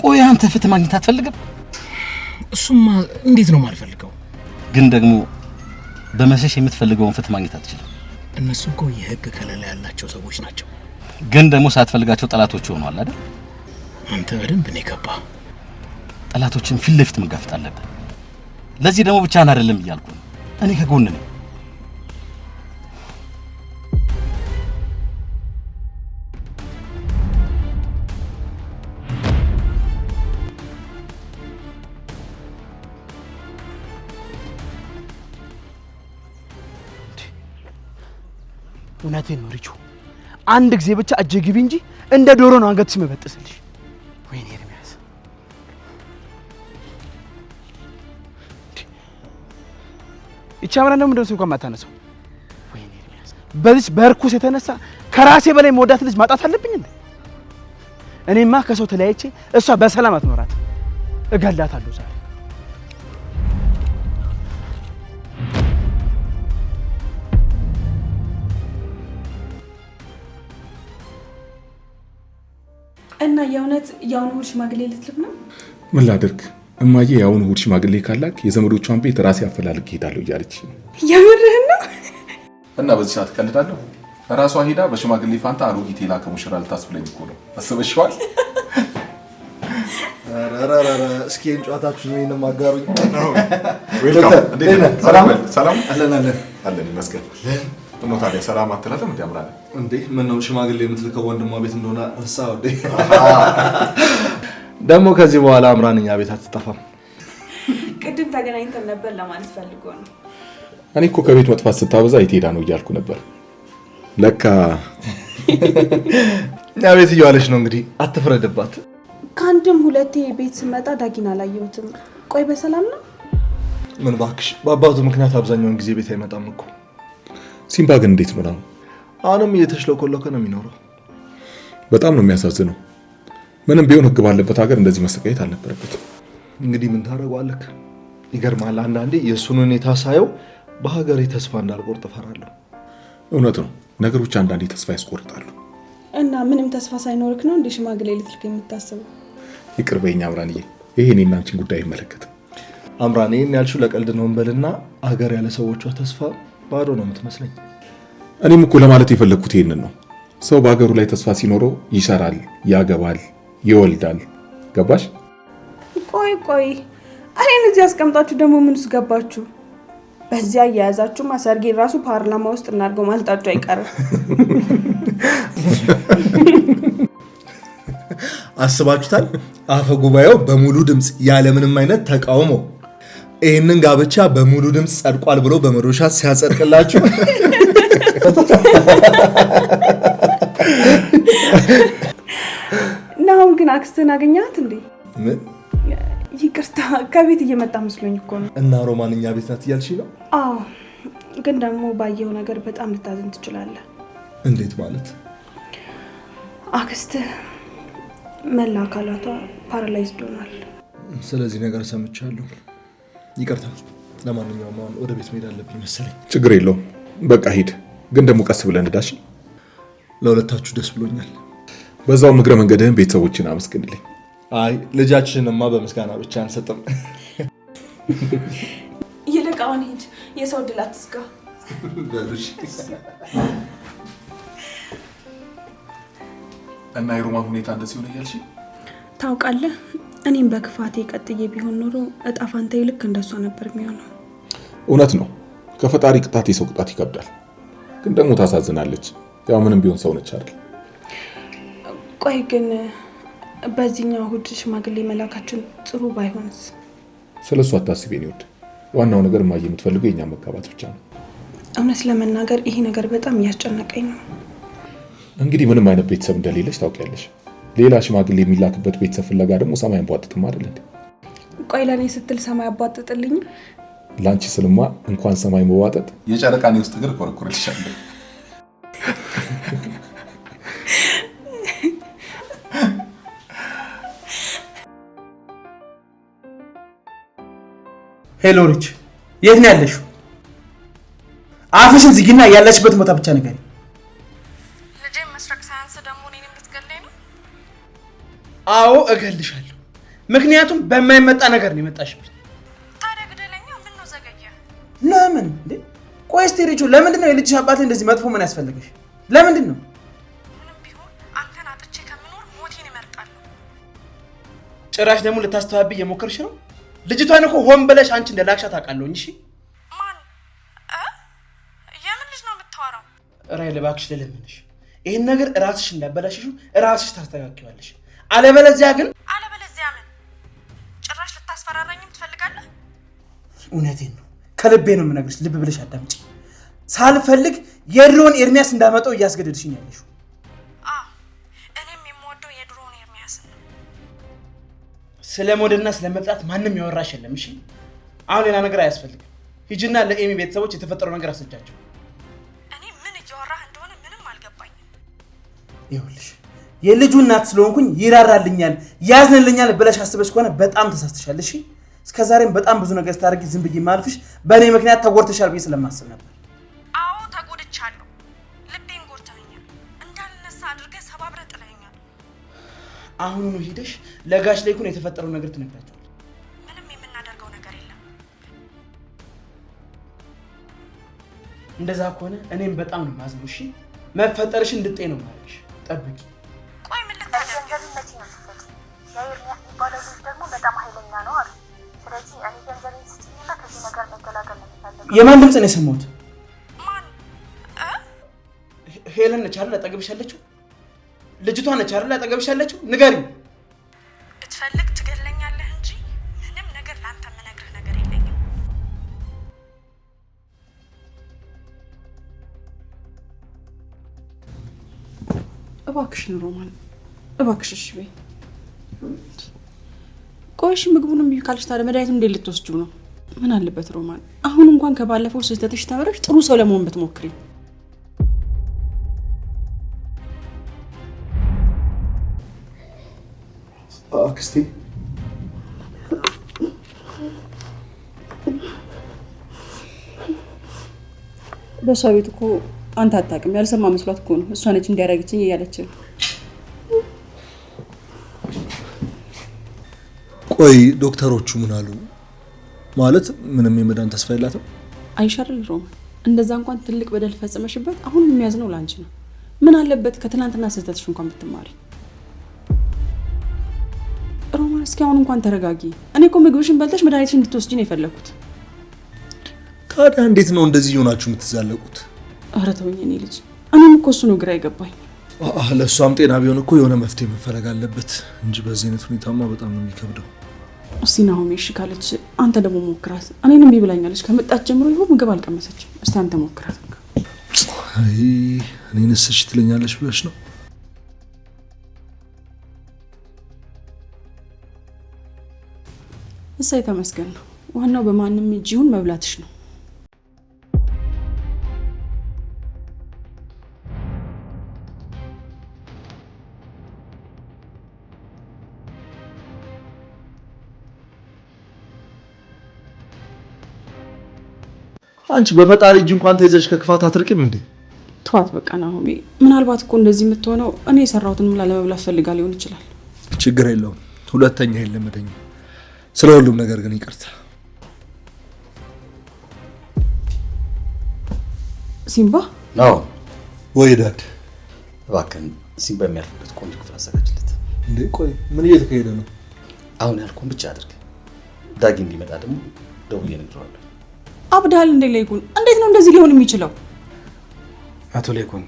ቆይ አንተ ፍትህ ማግኘት አትፈልግም? እሱማ እንዴት ነው የማልፈልገው? ግን ደግሞ በመሸሽ የምትፈልገውን ፍትህ ማግኘት አትችልም። እነሱ እኮ የህግ ከለላ ያላቸው ሰዎች ናቸው። ግን ደግሞ ሳትፈልጋቸው ጠላቶች ሆነዋል አይደል? አንተ በደንብ ነው የገባ። ጠላቶችን ፊት ለፊት መጋፈጥ አለብን። ለዚህ ደግሞ ብቻህን አይደለም እያልኩ ነው። እኔ ከጎን ነኝ። እውነቴን ነው ሪቹ፣ አንድ ጊዜ ብቻ እጄ ግቢ እንጂ እንደ ዶሮ ነው አንገትሽ መበጥስልሽ። ወይኔ ኤርሚያስ፣ ይቺ አምራን ደግሞ እንደው እንኳን ማታነሳው። ወይኔ ኤርሚያስ፣ በዚህ በርኩስ የተነሳ ከራሴ በላይ መወዳት ልጅ ማጣት አለብኝ እንዴ? እኔማ ከሰው ተለያይቼ እሷ በሰላም አትኖራት፣ እገላታለሁ ዛሬ። እና የእውነት የአሁኑ እሑድ ሽማግሌ ልትልክ ነው? ምን ላድርግ እማዬ፣ የአሁኑ እሑድ ሽማግሌ ካላክ የዘመዶቿን ቤት ራሴ አፈላልግ ሄዳለሁ እያለች ነው። የምርህን ነው? እና በዚህ ሰዓት ቀልዳለሁ? ራሷ ሄዳ በሽማግሌ ፋንታ አሮጊት የላከ ሙሽራ ልታስብለኝ እኮ ነው። አስበሽዋል? ረረረ እስኪ እንጫታችሁ ነው የነማ አጋሩኝ። ሰላም አለን ይመስገን። ነው ታዲያ ሰላም አትላለም እንዴ? አምራለ እንዴ ምን ነው ሽማግሌ የምትልከው ወንድሟ ቤት እንደሆነ እሳው እንዴ? ደግሞ ከዚህ በኋላ አምራን እኛ ቤት አትጠፋም። ቅድም ተገናኝተን ነበር ለማለት ፈልጎ ነው። እኔ እኮ ከቤት መጥፋት ስታበዛ የት ሄዳ ነው እያልኩ ነበር። ለካ እኛ ቤት እየዋለች ነው። እንግዲህ አትፍረድባት። ከአንድም ሁለቴ ቤት ስመጣ ዳጊን አላየሁትም። ቆይ በሰላም ነው? ምን ባክሽ፣ በአባቱ ምክንያት አብዛኛውን ጊዜ ቤት አይመጣም እኮ። ሲምባ ግን እንዴት ነው ነው? አሁንም እየተሽለኮለከ ነው የሚኖረው። በጣም ነው የሚያሳዝነው። ምንም ቢሆን ህግ ባለበት ሀገር እንደዚህ መሰቃየት አልነበረበትም። እንግዲህ ምን ታደርገዋለህ? ይገርማል። አንዳንዴ የእሱን ሁኔታ ሳየው በሀገሬ ተስፋ እንዳልቆርጥ እፈራለሁ። እውነት ነው፣ ነገሮች አንዳንዴ ተስፋ ያስቆርጣሉ። እና ምንም ተስፋ ሳይኖርክ ነው እንደ ሽማግሌ ልትልክ የምታስበው? ይቅር በይኝ አምራንዬ፣ ይሄ እኔና አንቺን ጉዳይ አይመለከትም። አምራን፣ ይሄን ያልሽው ለቀልድ ነው እንበልና አገር ያለ ሰዎቿ ተስፋ ባዶ ነው የምትመስለኝ። እኔም እኮ ለማለት የፈለግኩት ይሄንን ነው። ሰው በሀገሩ ላይ ተስፋ ሲኖረው ይሰራል፣ ያገባል፣ ይወልዳል። ገባሽ? ቆይ እኔን እዚህ አስቀምጣችሁ ደግሞ ምን ውስጥ ገባችሁ? በዚያ እያያዛችሁ ማሰርጌን ራሱ ፓርላማ ውስጥ እናድርገው ማለታችሁ አይቀርም። አስባችሁታል? አፈ ጉባኤው በሙሉ ድምፅ ያለምንም አይነት ተቃውሞ ይህንን ጋብቻ በሙሉ ድምፅ ጸድቋል ብሎ በመዶሻ ሲያጸድቅላችሁ ናሁን ግን አክስትህን አገኛት እንዴ? ምን? ይቅርታ ከቤት እየመጣ መስሎኝ እኮ ነው። እና ሮማንኛ ቤት ናት እያልሽ ነው? አዎ፣ ግን ደግሞ ባየው ነገር በጣም ልታዝን ትችላለህ። እንዴት ማለት? አክስትህ መላ አካላቷ ፓራላይዝድ ሆኗል። ስለዚህ ነገር ሰምቻለሁ። ይቅርታ። ለማንኛውም አሁን ወደ ቤት መሄድ አለብኝ መሰለኝ። ችግር የለውም፣ በቃ ሂድ። ግን ደግሞ ቀስ ብለን ዳሽ። ለሁለታችሁ ደስ ብሎኛል። በዛው እግረ መንገድህን ቤተሰቦችን አመስግንልኝ። አይ ልጃችንንማ በምስጋና ብቻ አንሰጥም። ይልቅ አሁን ሂድ፣ የሰው ድል አትስጋ። እና የሮማን ሁኔታ እንደዚህ ሆነ እያልሽ ታውቃለህ፣ እኔም በክፋቴ ቀጥዬ ቢሆን ኖሮ እጣ ፋንታዬ ልክ እንደሷ ነበር የሚሆነው። እውነት ነው፣ ከፈጣሪ ቅጣት የሰው ቅጣት ይከብዳል። ግን ደግሞ ታሳዝናለች። ያው ምንም ቢሆን ሰው ነች አይደል? ቆይ ግን በዚህኛው እሑድ ሽማግሌ መላካችን ጥሩ ባይሆንስ? ስለሱ አታስቢ የኔ ውድ። ዋናው ነገር እማዬ የምትፈልገው የኛ መጋባት ብቻ ነው። እውነት ለመናገር ይሄ ነገር በጣም እያስጨነቀኝ ነው። እንግዲህ ምንም አይነት ቤተሰብ እንደሌለች ታውቂያለሽ። ሌላ ሽማግሌ የሚላክበት ቤተሰብ ፍለጋ ደግሞ ሰማይ አንቧጥጥም አይደል እንዴ? ቆይ ለኔ ስትል ሰማይ አቧጥጥልኝ? ላንቺ ስልማ እንኳን ሰማይ መዋጠጥ የጨረቃኔ ውስጥ እግር ኮረኮረልሻለሁ። ሄሎ ሪች፣ የት ነው ያለሽው? አፍሽን ዝጊና ያለሽበት ቦታ ብቻ ንገሪኝ። ልጄን መስረቅ ሳያንስ ደግሞ እኔንም ልትገለኝ ነው? አዎ እገልሻለሁ። ምክንያቱም በማይመጣ ነገር ነው የመጣሽብኝ። ታዲያ ግደለኛ። ምን ነው ዘገየ? ለምን እንዴ? ቆይ እስቲ ሪቹ፣ ለምንድን ነው የልጅሽ አባት እንደዚህ መጥፎ ምን ያስፈልገሽ? ለምንድን ነው? ምንም ቢሆን አንተን አጥቼ ከምኖር ሞቴን እመርጣለሁ። ጭራሽ ደግሞ ልታስተባብይ እየሞከርሽ ነው። ልጅቷን እኮ ሆን ብለሽ አንቺ እንደላክሻት አውቃለሁኝ። እሺ ማን? ራሔል እባክሽ ልለምንሽ፣ ይህን ነገር ራስሽ እንዳበላሽሽው ራስሽ ታስተካክያለሽ። አለበለዚያ ምን ጭራሽ ልታስፈራራኝም ትፈልጋለህ? እውነቴን ነው፣ ከልቤ ነው የምነግርሽ። ልብ ብለሽ አዳምጪ። ሳልፈልግ የድሮውን ኤርሚያስ እንዳመጣው እያስገደድሽኝ ያለሽው። እኔም የምወደው የድሮውን ኤርሚያስ ነው። ስለ ሞድና ስለ መጥላት ማንም ያወራሽ የለም። እሺ አሁን ሌላ ነገር አያስፈልግም። ሂጂና ለኤሚ ቤተሰቦች የተፈጠረው ነገር አስረጃቸው። እኔ ምን እያወራህ እንደሆነ ምንም አልገባኝም። ይኸውልሽ የልጁ እናት ስለሆንኩኝ ይራራልኛል ያዝንልኛል ብለሽ አስበሽ ከሆነ በጣም ተሳስተሻል። እሺ እስከዛሬም በጣም ብዙ ነገር ስታደርጊ ዝም ብዬ ማልፍሽ በእኔ ምክንያት ተጎድተሻል ብዬ ስለማስብ ነበር። አዎ ተጎድቻለሁ። ልቤን ጎድተኸኛል። እንዳልነሳ አድርገህ ሰባብረህ ጥለኸኛል። አሁኑኑ ሂደሽ ለጋሽ ላይኩን የተፈጠረው ነገር ትነግራቸዋለሽ። ምንም የምናደርገው ነገር የለም። እንደዛ ከሆነ እኔም በጣም ነው የማዝነው። እሺ መፈጠርሽ እንድጤ ነው ማለሽ። ጠብቂ። ቆይ ምን ልታደርጊ ገንዘብ ነው ተፈጥ የኤርሚያስ የሚባለው ልጅ ደግሞ በጣም ኃይለኛ ነው አሉ። ስለዚህ እኔ ገንዘቤን ስጪኝና ከዚህ ነገር መገላገል ነው የምፈልገው። የማን ድምፅ ነው የሰማሁት? ማን? ሄለን ነች አይደል አጠገብሽ ያለችው? ልጅቷ ነች አይደል አጠገብሽ ያለችው? ንገሪኝ። ብትፈልግ ትገለኛለህ እንጂ ምንም ነገር ላንተ የምነግርህ ነገር የለኝም። እባክሽን ሮማን እባክሽ እሺ በይ። ቆይሽ ምግቡን እምቢ ካልሽ ታዲያ መድኃኒቱን እንዴት ልትወስጂው ነው? ምን አለበት ሮማን አሁን እንኳን ከባለፈው ስህተትሽ ተምረሽ ጥሩ ሰው ለመሆን ብትሞክሪ። አክስቴ በሷ ቤት እኮ አንተ አታውቅም። ያልሰማ መስሏት እኮ ነው እሷ ነች እንዲያረጋግችኝ እያለች ነው። ቆይ ዶክተሮቹ ምን አሉ? ማለት ምንም የመዳን ተስፋ የላትም? አይሻርል ሮማን እንደዛ እንኳን ትልቅ በደል ፈጽመሽበት አሁን የሚያዝነው ላንቺ ነው። ምን አለበት ከትናንትና ስህተትሽ እንኳን ብትማሪ። ሮማን እስኪ አሁን እንኳን ተረጋጊ። እኔ እኮ ምግብሽን በልተሽ መድኃኒትሽን እንድትወስጂ ነው የፈለኩት። ታዲያ እንዴት ነው እንደዚህ ሆናችሁ የምትዛለቁት? ኧረ ተወኝ እኔ ልጅ። እኔም እኮ እሱ ነው ግራ ይገባኝ። ለእሷም ጤና ቢሆን እኮ የሆነ መፍትሄ መፈለግ አለበት እንጂ በዚህ አይነት ሁኔታማ በጣም ነው የሚከብደው። እስቲ ናሆሜ እሺ ካለች አንተ ደግሞ ሞክራት። እኔንም እምቢ ብላኛለች። ከመጣች ጀምሮ ይኸው ምግብ አልቀመሰችም። እስቲ አንተ ሞክራት። አይ እኔንስ እሺ ትለኛለች ብለሽ ነው? እሰይ ተመስገን ነው። ዋናው በማንም እጅ ይሁን መብላትሽ ነው። አንቺ በፈጣሪ እጅ እንኳን ተይዘሽ ከክፋት አትርቂም እንዴ? ተዋት በቃ ናሆሜ። ምናልባት እኮ እንደዚህ የምትሆነው እኔ የሰራሁትን ሙላ ለመብላት ፈልጋ ሊሆን ይችላል። ችግር የለውም። ሁለተኛ የለመደኝ። ስለ ሁሉም ነገር ግን ይቅርታ። ሲምባ ነው ወይ ዳድ? እባክህን ሲምባ የሚያርፍበት ቆንጆ ክፍል አዘጋጅለት። እንዴ ቆይ ምን እየተካሄደ ነው? አሁን ያልኩህን ብቻ አድርግ። ዳጊ እንዲመጣ ደግሞ ደውዬ እነግረዋለሁ። አብዳል እንዴ ላይኩን፣ እንዴት ነው እንደዚህ ሊሆን የሚችለው? አቶ ላይኩን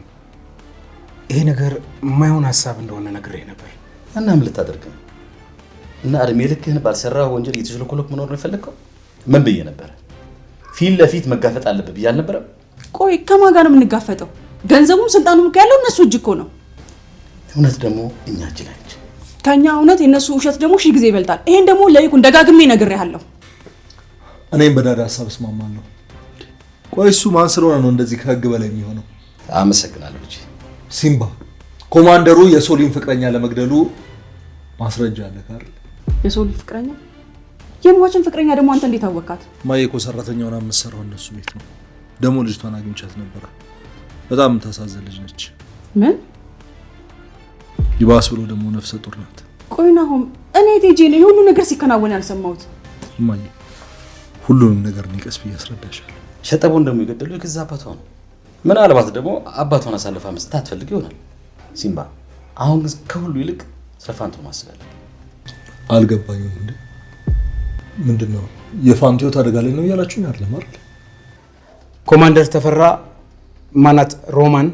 ይሄ ነገር የማይሆን ሀሳብ እንደሆነ ነግሬህ ነበር። እና ምን ልታደርግ ነው? እና እድሜ ልክህን ባልሰራህ ወንጀል እየተሽለኮለክ መኖር ነው የፈለግከው? ምን ብዬ ነበረ? ፊት ለፊት መጋፈጥ አለብህ ብዬ አልነበረም? ቆይ ከማን ጋር ነው የምንጋፈጠው? ገንዘቡም ስልጣኑም ያለው እነሱ እጅ እኮ ነው። እውነት ደግሞ እኛ እጅ ላይ ነች። ከኛ እውነት የነሱ ውሸት ደግሞ ሺህ ጊዜ ይበልጣል። ይሄን ደግሞ ላይኩን ደጋግሜ ነግሬሃለሁ። እኔም በዳዳ ሀሳብ እስማማለሁ። ቆይ እሱ ማን ስለሆነ ነው እንደዚህ ከህግ በላይ የሚሆነው? አመሰግናለሁ ልጄ። ሲምባ ኮማንደሩ የሶሊን ፍቅረኛ ለመግደሉ ማስረጃ አለ አይደል? የሶሊን ፍቅረኛ? የሟችን ፍቅረኛ ደግሞ አንተ እንዴት አወቃት? ማየኮ ሰራተኛውን የምትሰራው እነሱ ቤት ነው። ደግሞ ልጅቷን አግኝቻት ነበር። በጣም የምታሳዝን ልጅ ነች። ምን ይባስ ብሎ ደግሞ ነፍሰ ጡር ናት። ቆይ ናሆም እኔ ቴጄ ነው ሁሉ ነገር ሲከናወን ያልሰማሁት? ማየ ሁሉንም ነገር ንቀስ ብዬ አስረዳሻለሁ። ሸጠቦን ደግሞ የገደለው የገዛ አባቷ ነው። ምናልባት ደግሞ አባቷን አሳልፋ መስጠት አትፈልግ ይሆናል። ሲምባ አሁን ከሁሉ ይልቅ ስለፋንቶ ማስላለ አልገባኝም። እንዴ ምንድነው? የፋንቶ አደጋ ላይ ነው እያላችሁኝ አይደለም አይደል? ኮማንደር ተፈራ ማናት ሮማን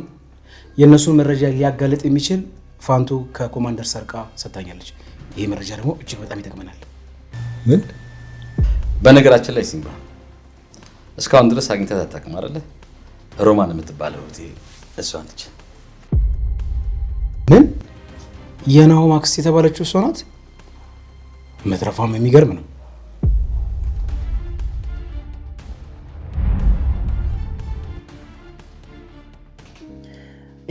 የእነሱን መረጃ ሊያጋለጥ የሚችል ፋንቱ ከኮማንደር ሰርቃ ሰጥታኛለች። ይህ መረጃ ደግሞ እጅግ በጣም ይጠቅመናል። ምን? በነገራችን ላይ ሲምባ እስካሁን ድረስ አግኝተህ አታውቅም አይደለ? ሮማን የምትባለው እሷ ነች። ምን? የናሆም አክስት የተባለችው እሷ ናት? መትረፏም የሚገርም ነው።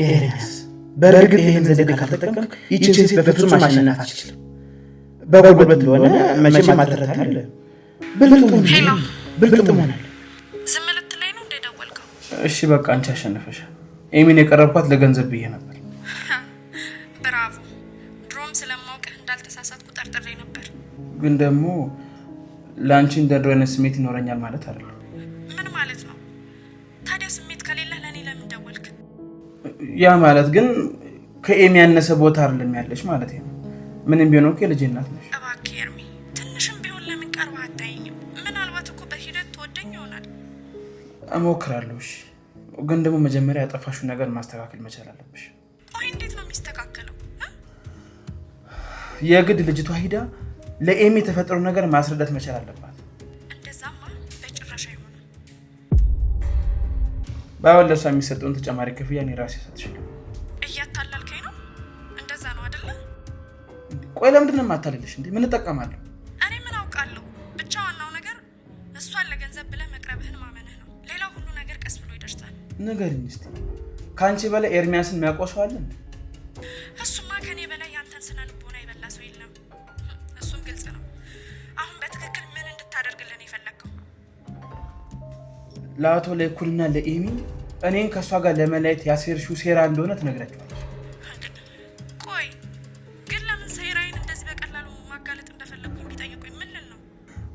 ኤርሚያስ በእርግጥ ይህን ዘዴ ካልተጠቀምክ ይህችን ሴት በፍጹም ማሸነፍ አትችልም። በጉልበት እንደሆነ መቼም አትረታለህ። ብልጥ መሆናል። ዝም ልትለኝ ነው እንደ ደወልከው? እሺ በቃ አንቺ አሸነፈሻል። ኤሚን የቀረብኳት ለገንዘብ ብዬ ነበር። ብራቮ። ድሮም ስለማውቅህ እንዳልተሳሳትኩ ጠርጥሬ ነበር። ግን ደግሞ ለአንቺ እንደ ድሮ አይነት ስሜት ይኖረኛል ማለት አይደለም። ምን ማለት ነው ታዲያ? ስሜት ከሌለ ለእኔ ለምን ደወልክ? ያ ማለት ግን ከኤሚ ያነሰ ቦታ አይደለም ያለሽ ማለት ነው። ምንም ቢሆን እኮ የልጄ እናት ነሽ። እባክህ ኤርሚ፣ ትንሽም ቢሆን ለምን ቀርበህ አታየኝም? ምናልባት እኮ በሂደት ትወደኝ ይሆናል። እሞክራለሁ። እሺ ግን ደግሞ መጀመሪያ ያጠፋሽው ነገር ማስተካከል መቻል አለብሽ። ቆይ እንዴት ነው የሚስተካከለው? የግድ ልጅቷ ሂዳ ለኤሚ የተፈጠረው ነገር ማስረዳት መቻል አለባት። እንደዛማ በጭራሽ አይሆንም። ባይሆን ለእሷ የሚሰጠውን ተጨማሪ ክፍያ እኔ ራሴ እሰጥሻለሁ። እያታለልከኝ ነው? እንደዛ ነው አይደለ? ቆይ ለምንድን ነው የማታልልሽ እንዴ? ምን እጠቀማለሁ? እኔ ምን አውቃለሁ። ብቻ ዋናው ነገር እሷን ለገንዘብ ብለህ መቅረብህን ማመንህ ነው። ሌላው ሁሉ ነገር ቀስ ብሎ ይደርሳል። ንገሪኝ እስኪ፣ ከአንቺ በላይ ኤርሚያስን የሚያውቀው ሰው አለ? እሱማ ከኔ በላይ ያንተን ስነ ልቦና የበላ ሰው የለም። እሱም ግልጽ ነው። አሁን በትክክል ምን እንድታደርግልን የፈለግከው? ለአቶ ለይኩንና ለኤሚ እኔን ከእሷ ጋር ለመለየት ያሴርሽው ሴራ እንደሆነ ትነግራቸዋለች። ቆይ ግን ለምን ሴራዬን እንደዚህ በቀላሉ ማጋለጥ እንደፈለግኩኝ ቢጠይቁኝ ምን ልል ነው?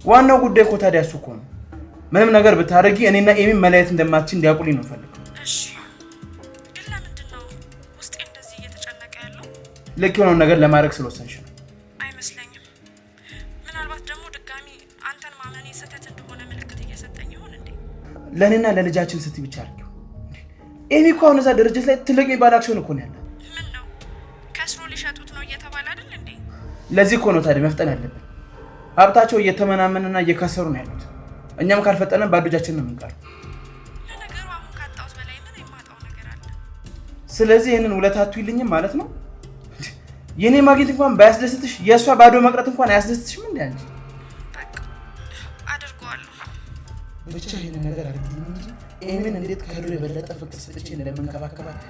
ዋናው ጉዳይ እኮ ታዲያ እሱ እኮ ነው። ምንም ነገር ብታደርጊ እኔና ኤሚ መለየት እንደማትችል እንዲያውቁልኝ ነው ፈልገው። እሺ ግን ለምንድን ነው ውስጤ እንደዚህ እየተጨነቀ ያለው? ልክ የሆነውን ነገር ለማድረግ ስለወሰንሽ ነው። አይመስለኝም። ምናልባት ደግሞ ድጋሚ አንተን ማመኔ ስህተት እንደሆነ ምልክት እየሰጠኝ ይሆን እንዴ? ለእኔና ለልጃችን ስትይ ብቻ አድርጊው። ኤሚ እኮ አሁን እዛ ድርጅት ላይ ትልቅ የሚባል አክሲዮን እኮ ነው ያለ። ምን ነው ከስሮ ሊሸጡት ነው እየተባለ አይደል እንዴ? ለዚህ እኮ ነው ታዲያ መፍጠን ያለብን። ሀብታቸው እየተመናመንና እየከሰሩ ነው ያሉት። እኛም ካልፈጠነን ባዶ እጃችንን ነው የምንቀረው። ለነገሩ አሁን ካጣሁት በላይ ምን የማጣው ነገር አለ? ስለዚህ ይህንን ውለታ አትይልኝም ማለት ነው። የኔ ማግኘት እንኳን ባያስደስትሽ የእሷ ባዶ መቅረት እንኳን አያስደስትሽም እንዴ አንቺ? በቃ አድርገዋለሁ። ብቻ ይህንን ነገር አድርጊልኝ እንጂ ኤሚን እንዴት ከድሮ የበለጠ ፍቅር ሰጥቼ እንደምንከባከባት